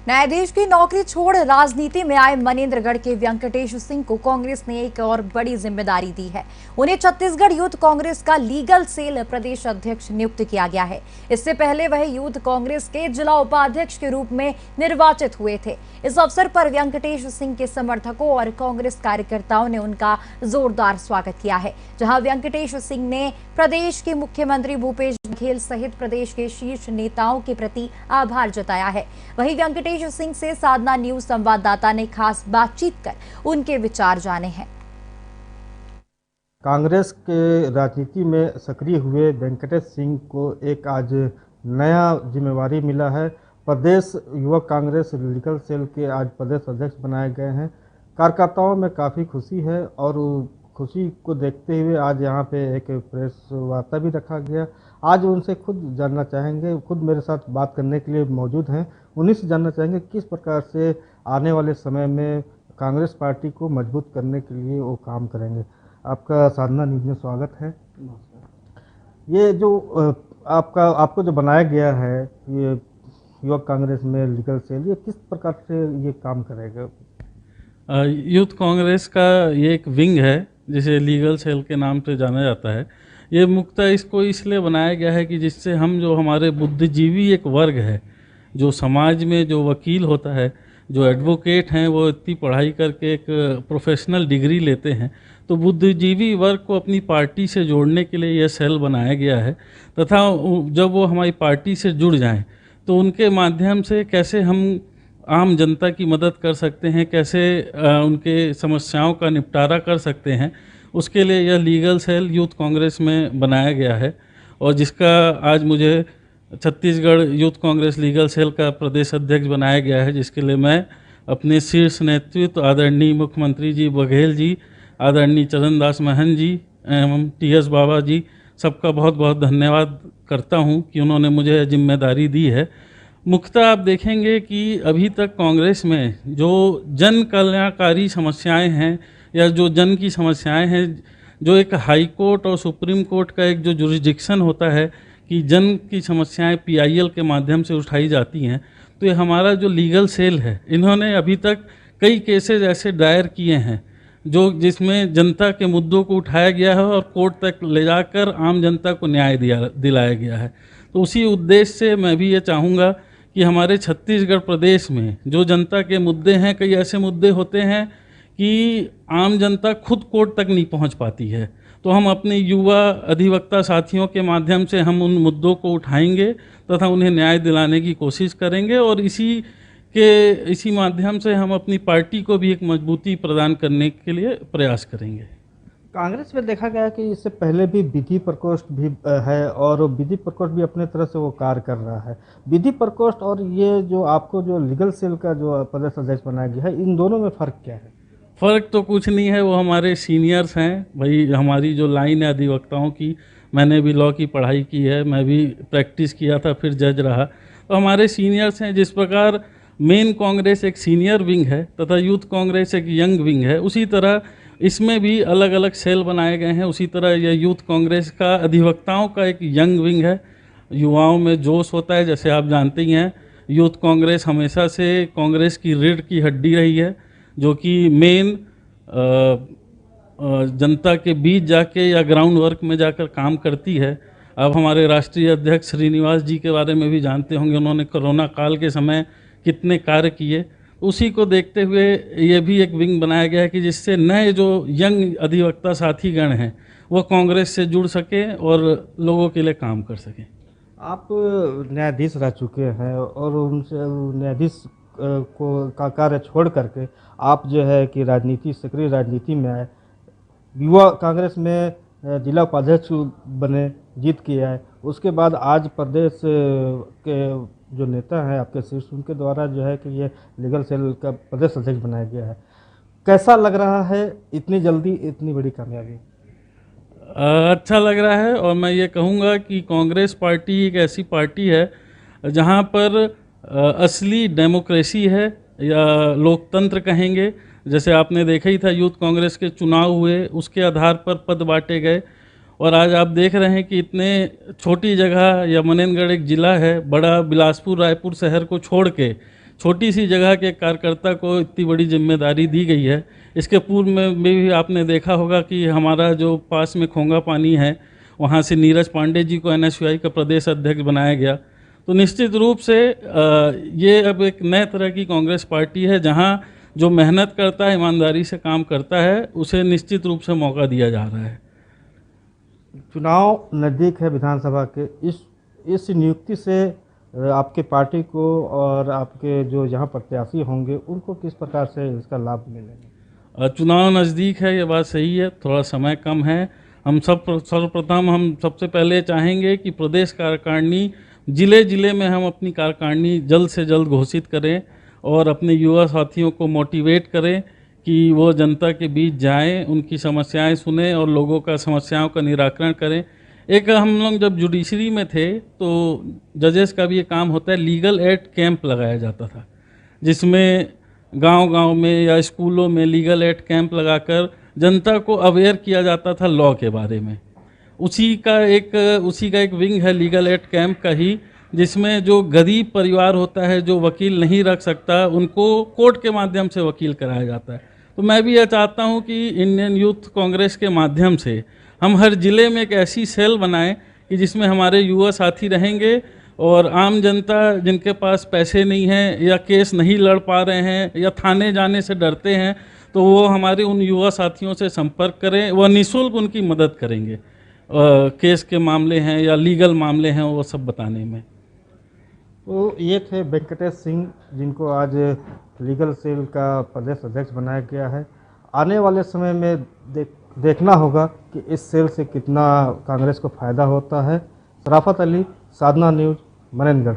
न्यायाधीश की नौकरी छोड़ राजनीति में आए मनेंद्रगढ़ के वेंकटेश सिंह को कांग्रेस ने एक और बड़ी जिम्मेदारी दी है। उन्हें छत्तीसगढ़ यूथ कांग्रेस का लीगल सेल प्रदेश अध्यक्ष नियुक्त किया गया है। इससे पहले वह यूथ कांग्रेस के जिला उपाध्यक्ष के रूप में निर्वाचित हुए थे। इस अवसर पर वेंकटेश सिंह के समर्थकों और कांग्रेस कार्यकर्ताओं ने उनका जोरदार स्वागत किया है। जहां वेंकटेश सिंह ने प्रदेश के मुख्यमंत्री भूपेश बघेल सहित प्रदेश के शीर्ष नेताओं के प्रति आभार जताया है। वहीं वेंकटेश सिंह से साधना न्यूज संवाददाता ने खास बातचीत कर उनके विचार जाने हैं। कांग्रेस के राजनीति में सक्रिय हुए वेंकटेश सिंह को एक आज नया जिम्मेवारी मिला है। प्रदेश युवक कांग्रेस लीगल सेल के आज प्रदेश अध्यक्ष बनाए गए हैं। कार्यकर्ताओं में काफ़ी खुशी है और खुशी को देखते हुए आज यहाँ पे एक प्रेस वार्ता भी रखा गया। आज उनसे खुद जानना चाहेंगे, खुद मेरे साथ बात करने के लिए मौजूद हैं। उन्हीं से जानना चाहेंगे किस प्रकार से आने वाले समय में कांग्रेस पार्टी को मजबूत करने के लिए वो काम करेंगे। आपका साधना न्यूज़ में स्वागत है। ये जो आपको जो बनाया गया है ये युवक कांग्रेस में लीगल सेल, ये किस प्रकार से ये काम करेगा? यूथ कांग्रेस का ये एक विंग है जिसे लीगल सेल के नाम से जाना जाता है। ये मुख्यतः इसको इसलिए बनाया गया है कि जिससे हम जो हमारे बुद्धिजीवी एक वर्ग है, जो समाज में जो वकील होता है, जो एडवोकेट हैं, वो इतनी पढ़ाई करके एक प्रोफेशनल डिग्री लेते हैं, तो बुद्धिजीवी वर्ग को अपनी पार्टी से जोड़ने के लिए यह सेल बनाया गया है। तथा जब वो हमारी पार्टी से जुड़ जाएं तो उनके माध्यम से कैसे हम आम जनता की मदद कर सकते हैं, कैसे उनके समस्याओं का निपटारा कर सकते हैं, उसके लिए यह लीगल सेल यूथ कांग्रेस में बनाया गया है। और जिसका आज मुझे Chhattisgarh youth Congress legal cell का प्रदेश अध्यक्ष बनाया गया है, जिसके लिए मैं अपने शीर्ष नेतृत्व आदरणीय मुख्यमंत्री जी बघेल जी, आदरणीय चरणदास महंत जी एवं टीएस बाबा जी, सबका बहुत बहुत धन्यवाद करता हूं कि उन्होंने मुझे जिम्मेदारी दी है। मुख्यतः आप देखेंगे कि अभी तक कांग्रेस में जो जन कल्याणकारी समस्याएं हैं या जो जन की समस्याएं हैं, जो एक हाई कोर्ट और सुप्रीम कोर्ट का एक जो जुरिस्डिक्शन होता है कि जन की समस्याएं पीआईएल के माध्यम से उठाई जाती हैं, तो ये हमारा जो लीगल सेल है, इन्होंने अभी तक कई केसेस ऐसे दायर किए हैं जो जिसमें जनता के मुद्दों को उठाया गया है और कोर्ट तक ले जाकर आम जनता को न्याय दिलाया गया है। तो उसी उद्देश्य से मैं भी ये चाहूँगा कि हमारे छत्तीसगढ़ प्रदेश में जो जनता के मुद्दे हैं, कई ऐसे मुद्दे होते हैं कि आम जनता खुद कोर्ट तक नहीं पहुंच पाती है, तो हम अपने युवा अधिवक्ता साथियों के माध्यम से हम उन मुद्दों को उठाएंगे तथा उन्हें न्याय दिलाने की कोशिश करेंगे और इसी माध्यम से हम अपनी पार्टी को भी एक मजबूती प्रदान करने के लिए प्रयास करेंगे। कांग्रेस में देखा गया कि इससे पहले भी विधि प्रकोष्ठ भी है और विधि प्रकोष्ठ भी अपने तरह से वो कार्य कर रहा है। विधि प्रकोष्ठ और ये जो आपको जो लीगल सेल का जो प्रदेश अध्यक्ष बनाया गया है, इन दोनों में फ़र्क क्या है? फ़र्क तो कुछ नहीं है, वो हमारे सीनियर्स हैं। भाई हमारी जो लाइन है अधिवक्ताओं की, मैंने भी लॉ की पढ़ाई की है, मैं भी प्रैक्टिस किया था, फिर जज रहा, तो हमारे सीनियर्स हैं। जिस प्रकार मेन कांग्रेस एक सीनियर विंग है तथा यूथ कांग्रेस एक यंग विंग है, उसी तरह इसमें भी अलग अलग सेल बनाए गए हैं। उसी तरह यह यूथ कांग्रेस का अधिवक्ताओं का एक यंग विंग है। युवाओं में जोश होता है, जैसे आप जानते ही हैं, यूथ कांग्रेस हमेशा से कांग्रेस की रीढ़ की हड्डी रही है, जो कि मेन जनता के बीच जाके या ग्राउंड वर्क में जाकर काम करती है। अब हमारे राष्ट्रीय अध्यक्ष श्रीनिवास जी के बारे में भी जानते होंगे, उन्होंने कोरोना काल के समय कितने कार्य किए। उसी को देखते हुए ये भी एक विंग बनाया गया है कि जिससे नए जो यंग अधिवक्ता साथीगण हैं वो कांग्रेस से जुड़ सके और लोगों के लिए काम कर सकें। आप न्यायाधीश रह चुके हैं और उनसे न्यायाधीश का कार्य छोड़ करके आप जो है कि सक्रिय राजनीति में आए, युवा कांग्रेस में जिला उपाध्यक्ष बने, जीत के आए। उसके बाद आज प्रदेश के जो नेता हैं आपके शीर्ष, उनके द्वारा जो है कि ये लीगल सेल का प्रदेश अध्यक्ष बनाया गया है। कैसा लग रहा है इतनी जल्दी इतनी बड़ी कामयाबी? अच्छा लग रहा है और मैं ये कहूँगा कि कांग्रेस पार्टी एक ऐसी पार्टी है जहाँ पर असली डेमोक्रेसी है या लोकतंत्र कहेंगे। जैसे आपने देखा ही था, यूथ कांग्रेस के चुनाव हुए, उसके आधार पर पद बांटे गए और आज आप देख रहे हैं कि इतने छोटी जगह या मनेंद्रगढ़ एक ज़िला है, बड़ा बिलासपुर रायपुर शहर को छोड़ के छोटी सी जगह के कार्यकर्ता को इतनी बड़ी जिम्मेदारी दी गई है। इसके पूर्व में भी आपने देखा होगा कि हमारा जो पास में खोंगा पानी है, वहाँ से नीरज पांडे जी को एनएसयूआई का प्रदेश अध्यक्ष बनाया गया। तो निश्चित रूप से ये अब एक नए तरह की कांग्रेस पार्टी है, जहाँ जो मेहनत करता है, ईमानदारी से काम करता है, उसे निश्चित रूप से मौका दिया जा रहा है। चुनाव नज़दीक है विधानसभा के, इस नियुक्ति से आपके पार्टी को और आपके जो यहाँ प्रत्याशी होंगे उनको किस प्रकार से इसका लाभ मिलेगा? चुनाव नज़दीक है, ये बात सही है, थोड़ा समय कम है। हम सर्वप्रथम हम सबसे पहले चाहेंगे कि प्रदेश कार्यकारिणी ज़िले में हम अपनी कार्यकारिणी जल्द से जल्द घोषित करें और अपने युवा साथियों को मोटिवेट करें कि वो जनता के बीच जाएं, उनकी समस्याएं सुनें और लोगों का समस्याओं का निराकरण करें। एक हम लोग जब जुडिशरी में थे तो जजेस का भी ये काम होता है, लीगल एड कैंप लगाया जाता था, जिसमें गांव-गांव में या स्कूलों में लीगल एड कैंप लगाकर जनता को अवेयर किया जाता था लॉ के बारे में। उसी का एक विंग है लीगल एड कैंप का ही, जिसमें जो गरीब परिवार होता है, जो वकील नहीं रख सकता, उनको कोर्ट के माध्यम से वकील कराया जाता है। तो मैं भी यह चाहता हूं कि इंडियन यूथ कांग्रेस के माध्यम से हम हर ज़िले में एक ऐसी सेल बनाएं कि जिसमें हमारे युवा साथी रहेंगे और आम जनता जिनके पास पैसे नहीं हैं या केस नहीं लड़ पा रहे हैं या थाने जाने से डरते हैं, तो वो हमारे उन युवा साथियों से संपर्क करें, वह निःशुल्क उनकी मदद करेंगे। केस के मामले हैं या लीगल मामले हैं, वो सब बताने में। तो ये थे वेंकटेश सिंह, जिनको आज लीगल सेल का प्रदेश अध्यक्ष बनाया गया है। आने वाले समय में देखना होगा कि इस सेल से कितना कांग्रेस को फ़ायदा होता है। शराफत अली, साधना न्यूज़, मनेंद्रगढ़।